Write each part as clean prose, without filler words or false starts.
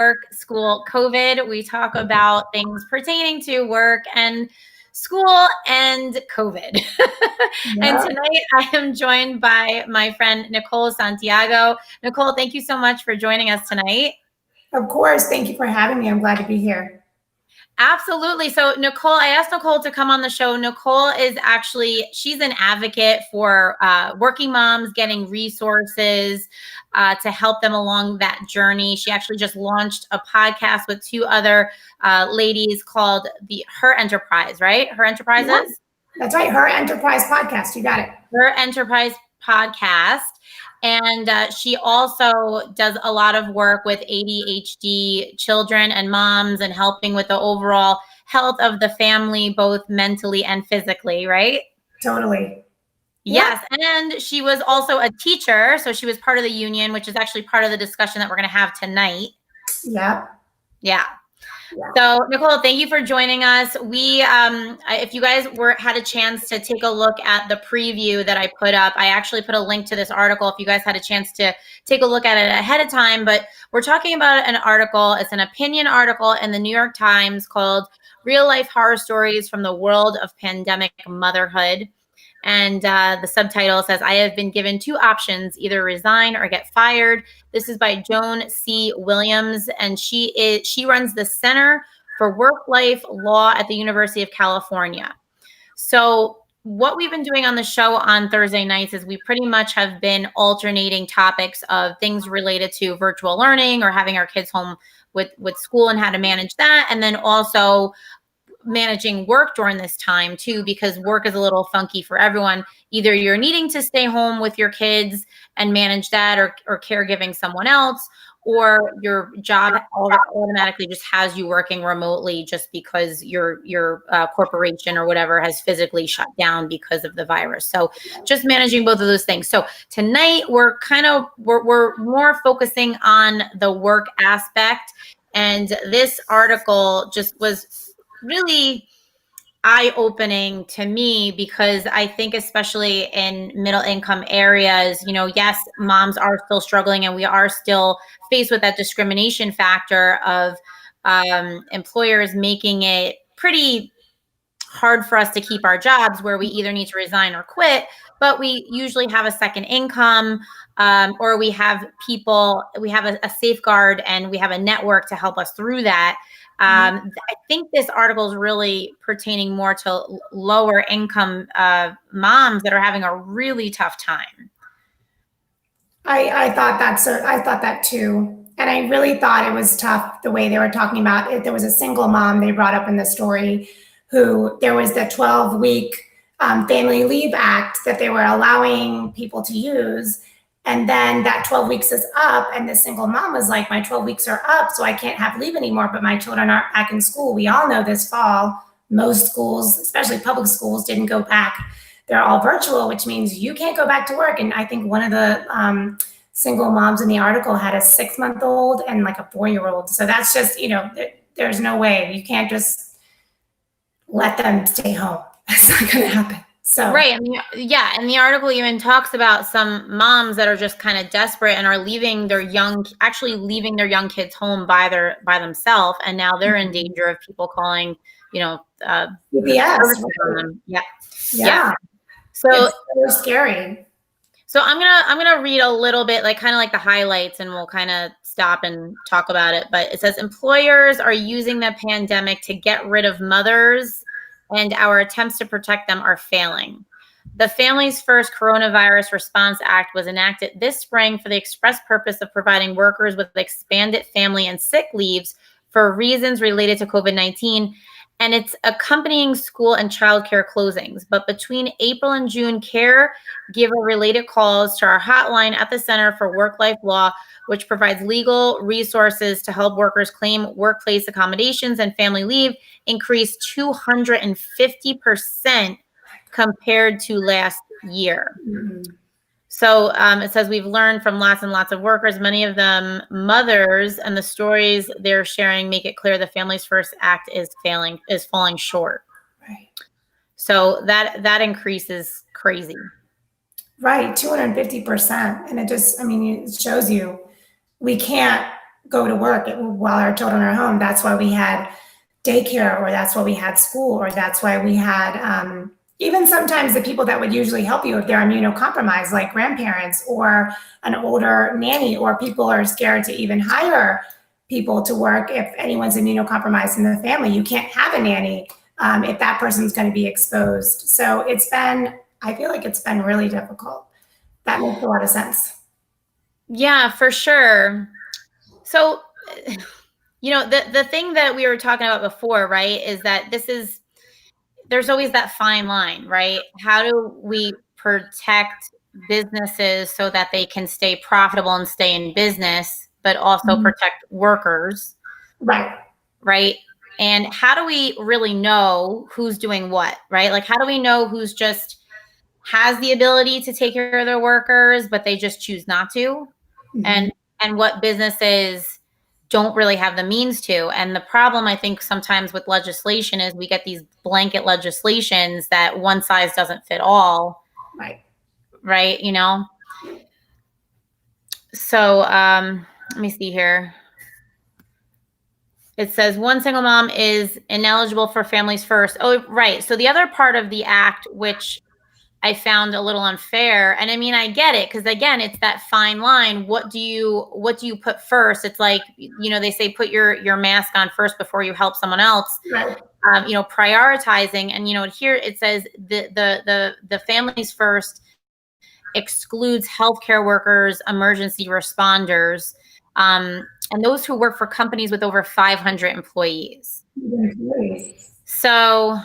work, school, COVID. We talk about things pertaining to work and school and COVID. And tonight I am joined by my friend, Nicole Santiago. Nicole, thank you so much for joining us tonight. Of course. Thank you for having me. I'm glad to be here. Absolutely. So Nicole, I asked Nicole to come on the show. Nicole is she's an advocate for working moms getting resources to help them along that journey. She actually just launched a podcast with two other ladies called Her Enterprise, right? Her Enterprises? Yeah, that's right. Her Enterprise podcast. You got it. Her Enterprise podcast. And she also does a lot of work with ADHD children and moms and helping with the overall health of the family, both mentally and physically, right? Totally. Yes. Yeah. And she was also a teacher. So she was part of the union, which is actually part of the discussion that we're going to have tonight. Yeah. Yeah. So Nicole, thank you for joining us. We, if you guys had a chance to take a look at the preview that I put up, I actually put a link to this article if you guys had a chance to take a look at it ahead of time, but we're talking about an article. It's an opinion article in the New York Times called Real Life Horror Stories from the World of Pandemic Motherhood. And the subtitle says, I have been given two options, either resign or get fired. This is by Joan C. Williams, and she runs the Center for Work-Life Law at the University of California. So what we've been doing on the show on Thursday nights is we pretty much have been alternating topics of things related to virtual learning or having our kids home with school and how to manage that. And then also managing work during this time too, because work is a little funky for everyone. Either you're needing to stay home with your kids and manage that or caregiving someone else, or your job automatically just has you working remotely just because your corporation or whatever has physically shut down because of the virus. So just managing both of those things. So tonight we're more focusing on the work aspect. And this article just was really eye-opening to me because I think especially in middle income areas, yes, moms are still struggling and we are still faced with that discrimination factor of employers making it pretty hard for us to keep our jobs where we either need to resign or quit, but we usually have a second income or we have a safeguard and we have a network to help us through that. I think this article is really pertaining more to lower income moms that are having a really tough time. I thought that too. And I really thought it was tough the way they were talking about it. There was a single mom they brought up in the story who there was the 12-week Family Leave Act that they were allowing people to use. And then that 12 weeks is up and the single mom was like, my 12 weeks are up, so I can't have leave anymore, but my children aren't back in school. We all know this fall, most schools, especially public schools, didn't go back. They're all virtual, which means you can't go back to work. And I think one of the single moms in the article had a 6-month-old and like a 4-year-old. So that's just, there's no way. You can't just let them stay home. That's not going to happen. So. Right. And the article even talks about some moms that are just kind of desperate and are leaving their young kids home by themselves. And now they're in danger of people calling, CPS. Yeah. So it's scary. So I'm gonna read a little bit, kind of the highlights, and we'll kind of stop and talk about it. But it says employers are using the pandemic to get rid of mothers, and our attempts to protect them are failing. The Families First Coronavirus Response Act was enacted this spring for the express purpose of providing workers with expanded family and sick leaves for reasons related to COVID-19 and its accompanying school and childcare closings. But between April and June, caregiver-related calls to our hotline at the Center for Work-Life Law, which provides legal resources to help workers claim workplace accommodations and family leave, increased 250% compared to last year. Mm-hmm. So it says we've learned from lots and lots of workers, many of them mothers, and the stories they're sharing make it clear the Families First Act is falling short. Right. So that increase is crazy. Right, 250%. And it shows you we can't go to work while our children are home. That's why we had daycare, or that's why we had school, or that's why we had even sometimes the people that would usually help you if they're immunocompromised, like grandparents or an older nanny, or people are scared to even hire people to work if anyone's immunocompromised in the family. You can't have a nanny if that person's going to be exposed. So I feel like it's been really difficult. That makes a lot of sense. Yeah, for sure. So, the thing that we were talking about before, right, is that there's always that fine line, right? How do we protect businesses so that they can stay profitable and stay in business, but also protect workers? Right. And how do we really know who's doing what, right? Like, how do we know who's just has the ability to take care of their workers, but they just choose not to? And what businesses don't really have the means to. And the problem, I think, sometimes with legislation is we get these blanket legislations that one size doesn't fit all. Right. So let me see here. It says one single mom is ineligible for Families First. Oh, right. So the other part of the act, which I found a little unfair, and I mean, I get it, because again, it's that fine line. What do you put first? It's like, they say put your mask on first before you help someone else. Prioritizing, and here it says the Families First excludes healthcare workers, emergency responders, and those who work for companies with over 500 employees. So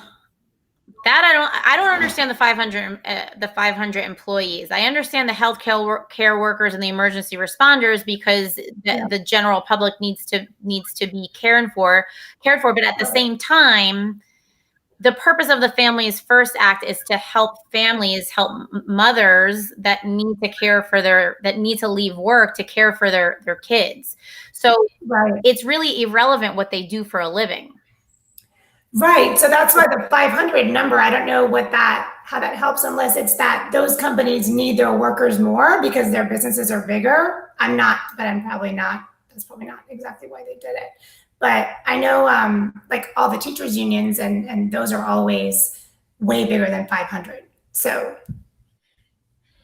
that I don't understand the 500 employees. I understand the healthcare workers and the emergency responders, because the general public needs to be cared for. But at the same time, the purpose of the Families First Act is to help mothers that need to leave work to care for their kids. So it's really irrelevant what they do for a living. Right. So that's why the 500 number, I don't know how that helps, unless it's that those companies need their workers more because their businesses are bigger. I'm probably not. That's probably not exactly why they did it. But I know like all the teachers unions and those are always way bigger than 500. So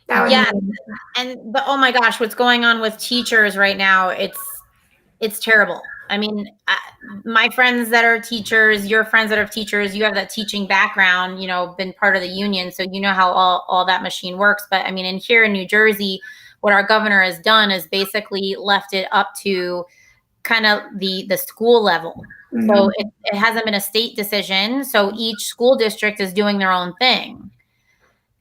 that would but oh my gosh, what's going on with teachers right now? It's terrible. I mean, my friends that are teachers, your friends that are teachers, you have that teaching background, been part of the union, so you know how all that machine works. But I mean, here in New Jersey, what our governor has done is basically left it up to kind of the school level. So it hasn't been a state decision. So each school district is doing their own thing.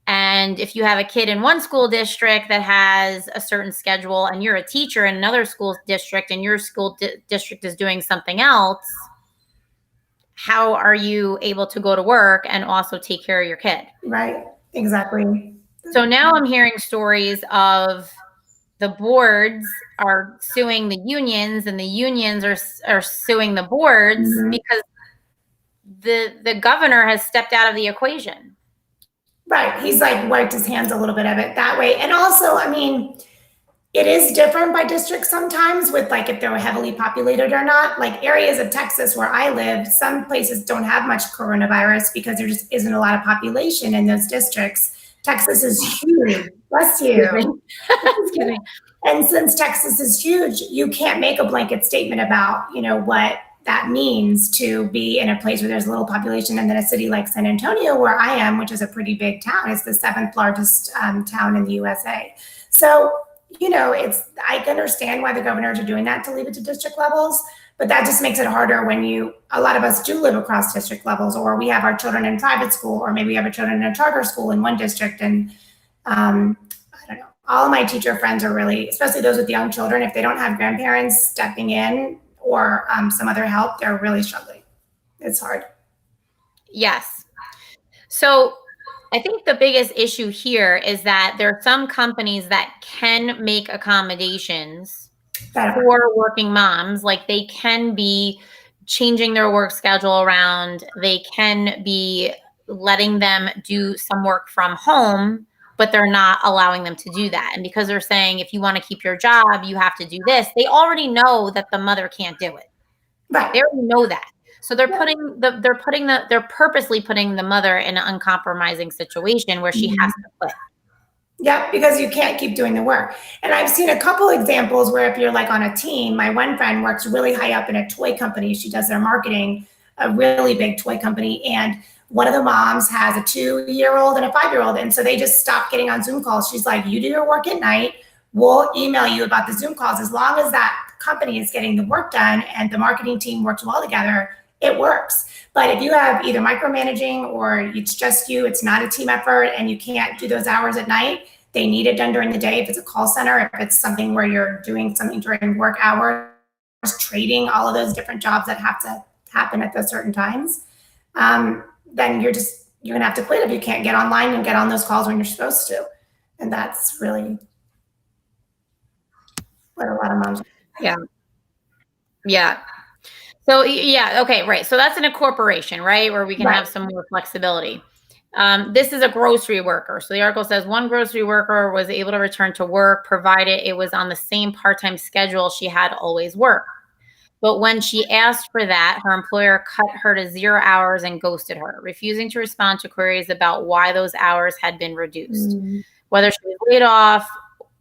And if you have a kid in one school district that has a certain schedule and you're a teacher in another school district and your school district is doing something else, how are you able to go to work and also take care of your kid? Right. Exactly. So now I'm hearing stories of the boards are suing the unions and the unions are suing the boards because the governor has stepped out of the equation. Right. He's like wiped his hands a little bit of it that way. And also, I mean, it is different by district sometimes with like if they're heavily populated or not. Like areas of Texas where I live, some places don't have much coronavirus because there just isn't a lot of population in those districts. Texas is huge. Bless you. Excuse me. And since Texas is huge, you can't make a blanket statement about, what that means to be in a place where there's little population. And then a city like San Antonio, where I am, which is a pretty big town, is the 7th largest town in the USA. So, I can understand why the governors are doing that to leave it to district levels, but that just makes it harder when a lot of us do live across district levels, or we have our children in private school, or maybe we have our children in a charter school in one district. And I don't know, all of my teacher friends are really, especially those with young children, if they don't have grandparents stepping in or some other help, they're really struggling. It's hard. Yes. So I think the biggest issue here is that there are some companies that can make accommodations for working moms. Like they can be changing their work schedule around. They can be letting them do some work from home, but they're not allowing them to do that. And because they're saying, if you want to keep your job, you have to do this. They already know that the mother can't do it. Right. They already know that. So they're they're purposely putting the mother in an uncompromising situation where she has to quit. Yeah, because you can't keep doing the work. And I've seen a couple examples where if you're like on a team, my one friend works really high up in a toy company. She does their marketing, a really big toy company. And one of the moms has a 2-year-old and a 5-year-old. And so they just stopped getting on Zoom calls. She's like, you do your work at night. We'll email you about the Zoom calls. As long as that company is getting the work done and the marketing team works well together, it works. But if you have either micromanaging or it's just you, it's not a team effort, and you can't do those hours at night, they need it done during the day. If it's a call center, if it's something where you're doing something during work hours, trading, all of those different jobs that have to happen at those certain times, then you're gonna have to quit if you can't get online and get on those calls when you're supposed to. And that's really what a lot of moms. Yeah. Yeah. So yeah, okay, right. So that's in a corporation, right, where we can have some more flexibility. This is a grocery worker. So the article says one grocery worker was able to return to work provided it was on the same part-time schedule she had always worked. But when she asked for that, her employer cut her to 0 hours and ghosted her, refusing to respond to queries about why those hours had been reduced, whether she was laid off,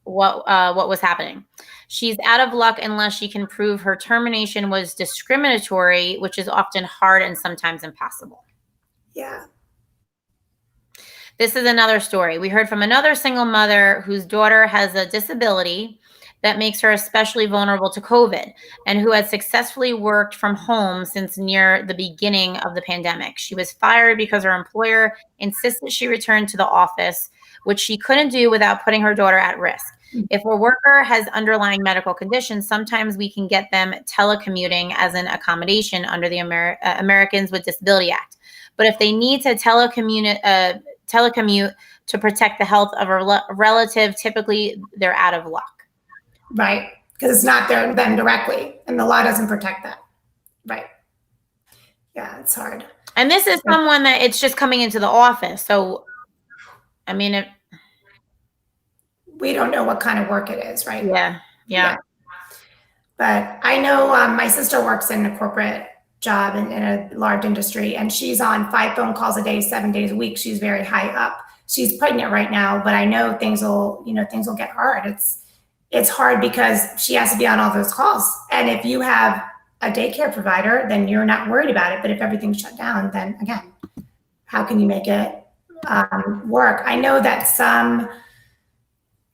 what was happening. She's out of luck unless she can prove her termination was discriminatory, which is often hard and sometimes impossible. Yeah. This is another story. We heard from another single mother whose daughter has a disability that makes her especially vulnerable to COVID and who had successfully worked from home since near the beginning of the pandemic. She was fired because her employer insisted she return to the office, which she couldn't do without putting her daughter at risk. If a worker has underlying medical conditions, sometimes we can get them telecommuting as an accommodation under the Americans with Disability Act. But if they need to telecommute to protect the health of a relative, typically they're out of luck. Right, because it's not them directly, and the law doesn't protect that. Right. Yeah, it's hard. And this is someone that it's just coming into the office. So, I mean, we don't know what kind of work it is, right? Yeah. But I know my sister works in a corporate job in a large industry, and she's on 5 phone calls a day, 7 days a week. She's very high up. She's pregnant right now, but I know things will get hard. It's hard because she has to be on all those calls. And if you have a daycare provider, then you're not worried about it. But if everything's shut down, then again, how can you make it work? I know that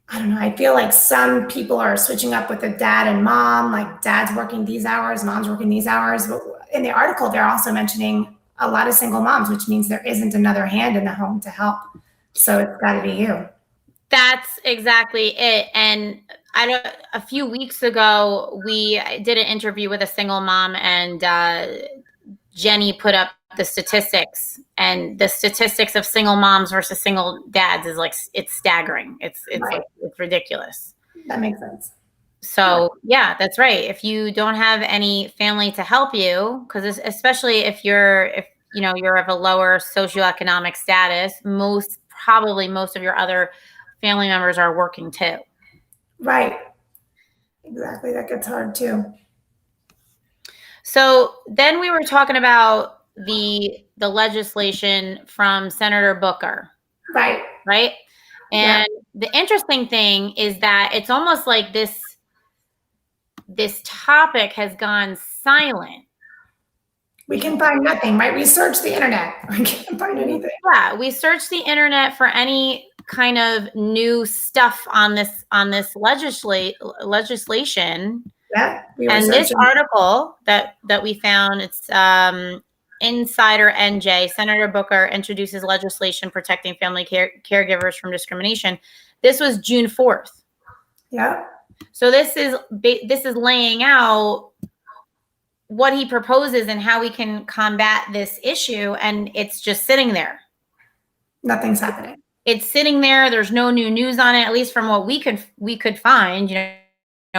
I feel like some people are switching up with the dad and mom, like dad's working these hours, mom's working these hours. But in the article, they're also mentioning a lot of single moms, which means there isn't another hand in the home to help. So it's got to be you. That's exactly it. And a few weeks ago, we did an interview with a single mom, and Jenny put up the statistics, and the statistics of single moms versus single dads is it's staggering. It's ridiculous. That makes sense. So yeah, that's right. If you don't have any family to help you, because especially if you're of a lower socioeconomic status, most of your other family members are working too. Right. Exactly. That gets hard too. So then we were talking about the legislation from Senator Booker. Right. And the interesting thing is that it's almost like this topic has gone silent. We can find nothing, right? We search the internet. We can't find anything. Yeah, we search the internet for any kind of new stuff on this legislation. Yeah. And this article that we found, it's Insider NJ, Senator Booker introduces legislation protecting family caregivers from discrimination. This was June 4th. Yeah. So this is laying out what he proposes and how we can combat this issue, and it's just sitting there. Nothing's happening. It's sitting there. There's no new news on it, at least from what we could find.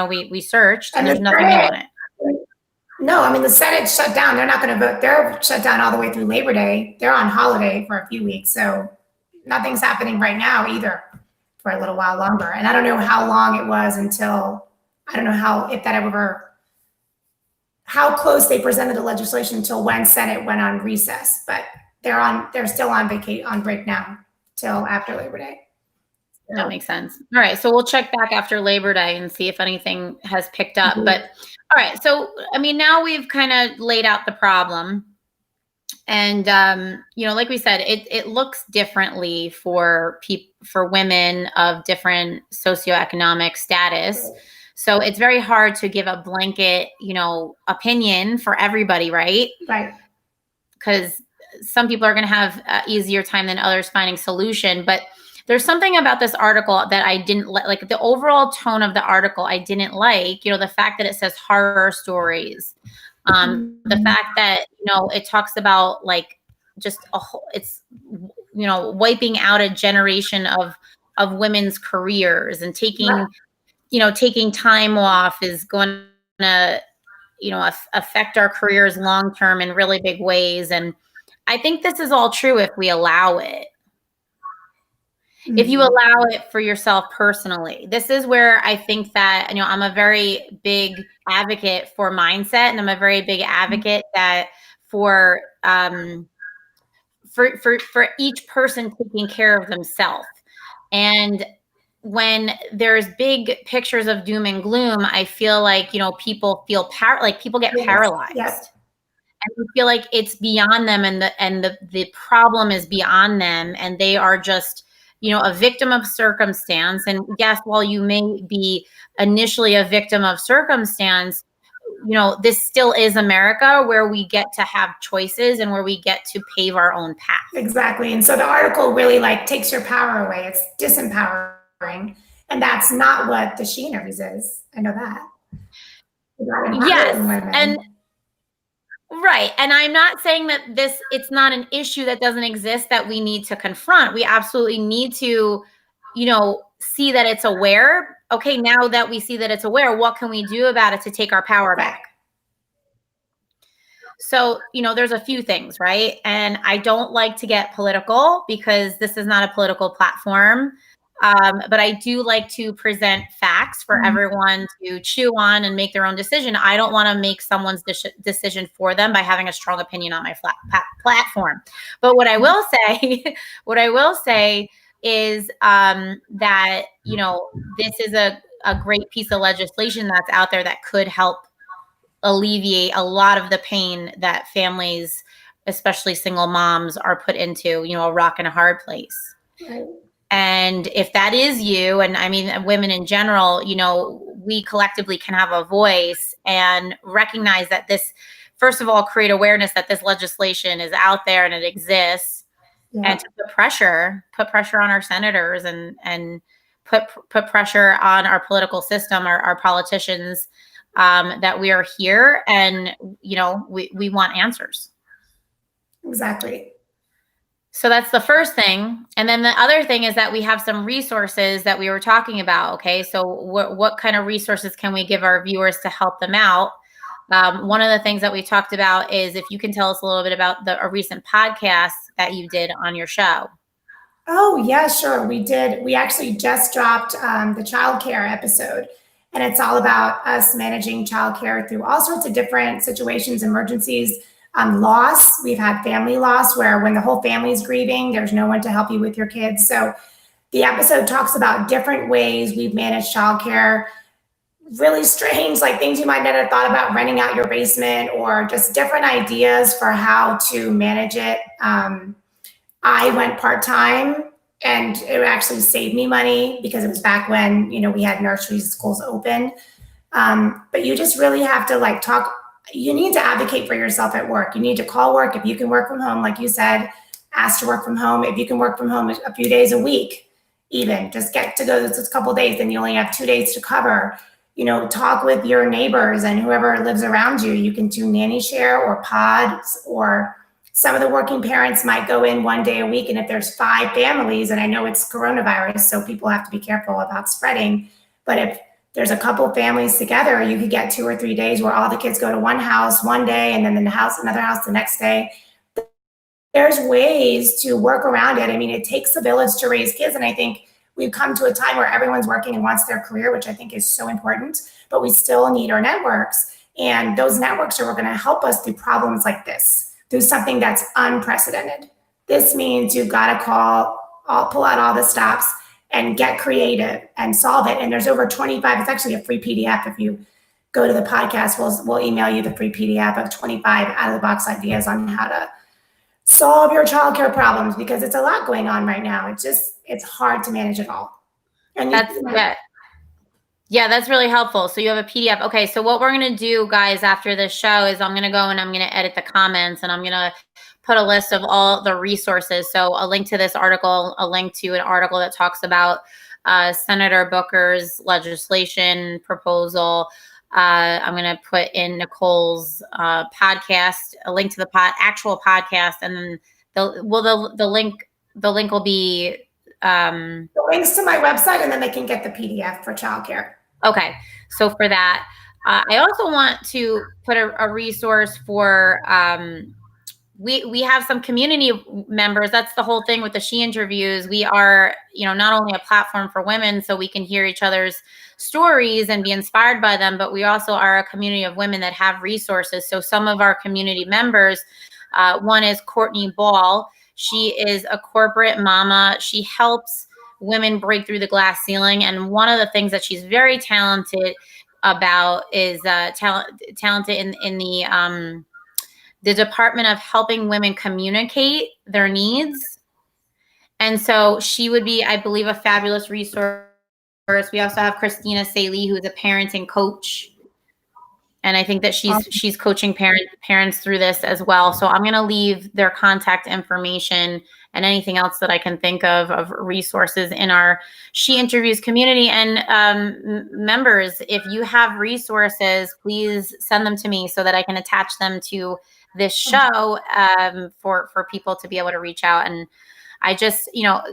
We searched, and there's nothing new on it. No, I mean, the Senate shut down. They're not going to vote. They're shut down all the way through Labor Day. They're on holiday for a few weeks, so nothing's happening right now either. for a little while longer. And I don't know how long it was until, I don't know how close they presented the legislation until when Senate went on recess, but they're still on break now till after Labor Day. So. That makes sense. All right. So we'll check back after Labor Day and see if anything has picked up. But all right. So, I mean, now we've kind of laid out the problem. And, like we said, it looks differently for women of different socioeconomic status. Right. So it's very hard to give a blanket, opinion for everybody, right? Right. Because some people are going to have easier time than others finding solution. But there's something about this article that I didn't like the overall tone of the article. I didn't like, the fact that it says horror stories. The fact that, it talks about like just it's, wiping out a generation of women's careers and taking, taking time off is going to, affect our careers long-term in really big ways. And I think this is all true if we allow it. Mm-hmm. If you allow it for yourself personally. This is where I think that, I'm a very big advocate for mindset, and I'm a very big advocate that for each person taking care of themselves. And when there's big pictures of doom and gloom, I feel like, people feel people get paralyzed. Yes. And we feel like it's beyond them, and the problem is beyond them, and they are just, a victim of circumstance. And yes, while you may be initially a victim of circumstance, this still is America, where we get to have choices and where we get to pave our own path. Exactly. And so the article really takes your power away. It's disempowering. And that's not what the She Interviews is. I know that. Yes. And right. And I'm not saying that it's not an issue that doesn't exist that we need to confront. We absolutely need to, see that it's aware. Okay, now that we see that it's aware, what can we do about it to take our power back? So, there's a few things, right? And I don't like to get political because this is not a political platform. But I do like to present facts for everyone to chew on and make their own decision. I don't want to make someone's decision for them by having a strong opinion on my platform. But what I will say is that, this is a great piece of legislation that's out there that could help alleviate a lot of the pain that families, especially single moms, are put into, a rock and a hard place. Right. And if that is you, and I mean, women in general, we collectively can have a voice and recognize that this, first of all, create awareness that this legislation is out there and it exists, and to put pressure on our senators and put pressure on our political system, our politicians, that we are here and, we want answers. Exactly. So that's the first thing. And then the other thing is that we have some resources that we were talking about. Okay. So what kind of resources can we give our viewers to help them out? One of the things that we talked about is if you can tell us a little bit about a recent podcast that you did on your show. Oh, yeah, sure. We did. We actually just dropped the childcare episode, and it's all about us managing childcare through all sorts of different situations, emergencies. Loss. We've had family loss where when the whole family is grieving, there's no one to help you with your kids. So the episode talks about different ways we've managed childcare, really strange, like things you might not have thought about, renting out your basement, or just different ideas for how to manage it. I went part-time, and it actually saved me money because it was back when, we had nurseries, schools open. But you just really have to talk. You need to advocate for yourself at work. You need to call work. If you can work from home, like you said, ask to work from home. If you can work from home a few days a week, even just get to those a couple of days, then you only have 2 days to cover. Talk with your neighbors and whoever lives around you. You can do nanny share or pods, or some of the working parents might go in 1 day a week. And if there's 5 families, and I know it's coronavirus, so people have to be careful about spreading, but if there's a couple families together, you could get 2 or 3 days where all the kids go to one house one day, and then another house the next day. There's ways to work around it. I mean, it takes a village to raise kids. And I think we've come to a time where everyone's working and wants their career, which I think is so important, but we still need our networks. And those networks are going to help us through problems like this, through something that's unprecedented. This means you've got to pull out all the stops and get creative and solve it. And there's over 25, it's actually a free PDF. If you go to the podcast, we'll email you the free PDF of 25 out of the box ideas on how to solve your childcare problems, because it's a lot going on right now. It's hard to manage it all. And yeah, that's really helpful. So you have a PDF. Okay, so what we're going to do, guys, after this show is I'm going to go and I'm going to edit the comments, and I'm going to put a list of all the resources. So a link to this article, a link to an article that talks about Senator Booker's legislation proposal. I'm going to put in Nicole's podcast, a link to the actual podcast, and then the link will be the links to my website, and then they can get the PDF for childcare. Okay, so for that, I also want to put a resource for. We have some community members. That's the whole thing with the She Interviews. We are, not only a platform for women so we can hear each other's stories and be inspired by them, but we also are a community of women that have resources. So some of our community members, one is Courtney Ball. She is a corporate mama. She helps women break through the glass ceiling. And one of the things that she's very talented about is talented in the department of helping women communicate their needs. And so she would be, I believe, a fabulous resource. We also have Christina Saley, who's a parenting coach. And I think that she's coaching parents through this as well. So I'm going to leave their contact information and anything else that I can think of resources in our She Interviews community. And members, if you have resources, please send them to me so that I can attach them to this show for people to be able to reach out. And I just,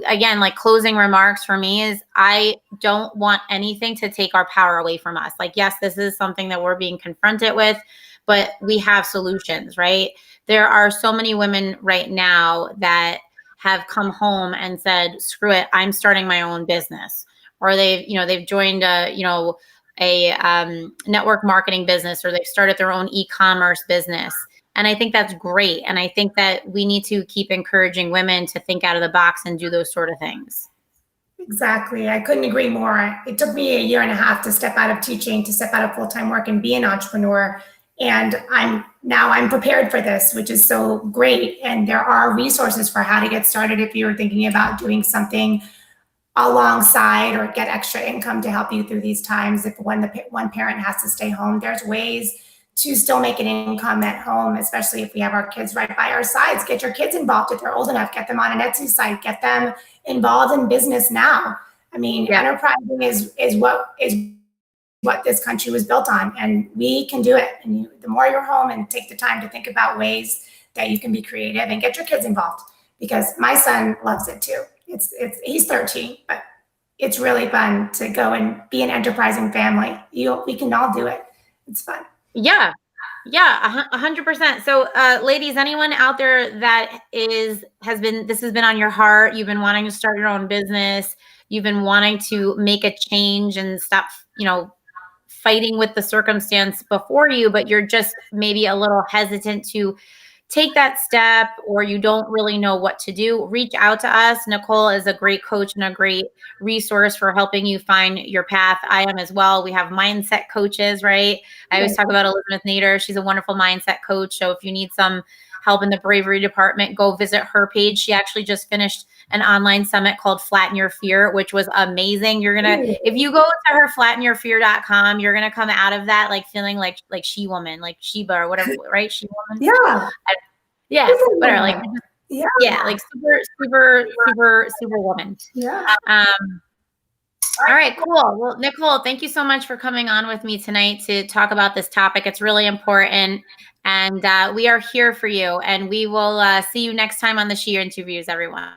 again, like closing remarks for me is I don't want anything to take our power away from us. Like, yes, this is something that we're being confronted with, but we have solutions, right? There are so many women right now that have come home and said, screw it, I'm starting my own business. Or they've joined a network marketing business, or they've started their own e-commerce business. And I think that's great. And I think that we need to keep encouraging women to think out of the box and do those sort of things. Exactly. I couldn't agree more. It took me 1.5 years to step out of teaching, to step out of full-time work and be an entrepreneur. And I'm prepared for this, which is so great. And there are resources for how to get started if you're thinking about doing something alongside or get extra income to help you through these times. If one parent has to stay home, there's ways to still make an income at home, especially if we have our kids right by our sides. Get your kids involved if they're old enough. Get them on an Etsy site. Get them involved in business now. I mean, enterprising is what this country was built on, and we can do it. And the more you're home and take the time to think about ways that you can be creative and get your kids involved, because my son loves it too. He's 13, but it's really fun to go and be an enterprising family. We can all do it. It's fun. Yeah, 100%. So, ladies, anyone out there that this has been on your heart, you've been wanting to start your own business, you've been wanting to make a change and stop, fighting with the circumstance before you, but you're just maybe a little hesitant to take that step, or you don't really know what to do, reach out to us. Nicole is a great coach and a great resource for helping you find your path. I am as well. We have mindset coaches, right? I always talk about Elizabeth Nader. She's a wonderful mindset coach. So if you need some help in the bravery department, go visit her page. She actually just finished an online summit called Flatten Your Fear, which was amazing. If you go to her flattenyourfear.com, you're going to come out of that like feeling like she-woman, like Sheba or whatever, right? She-woman. Yeah. Whatever. Like super woman. Yeah. All right, cool. Well, Nicole, thank you so much for coming on with me tonight to talk about this topic. It's really important. And we are here for you. And we will see you next time on the She Interviews, everyone.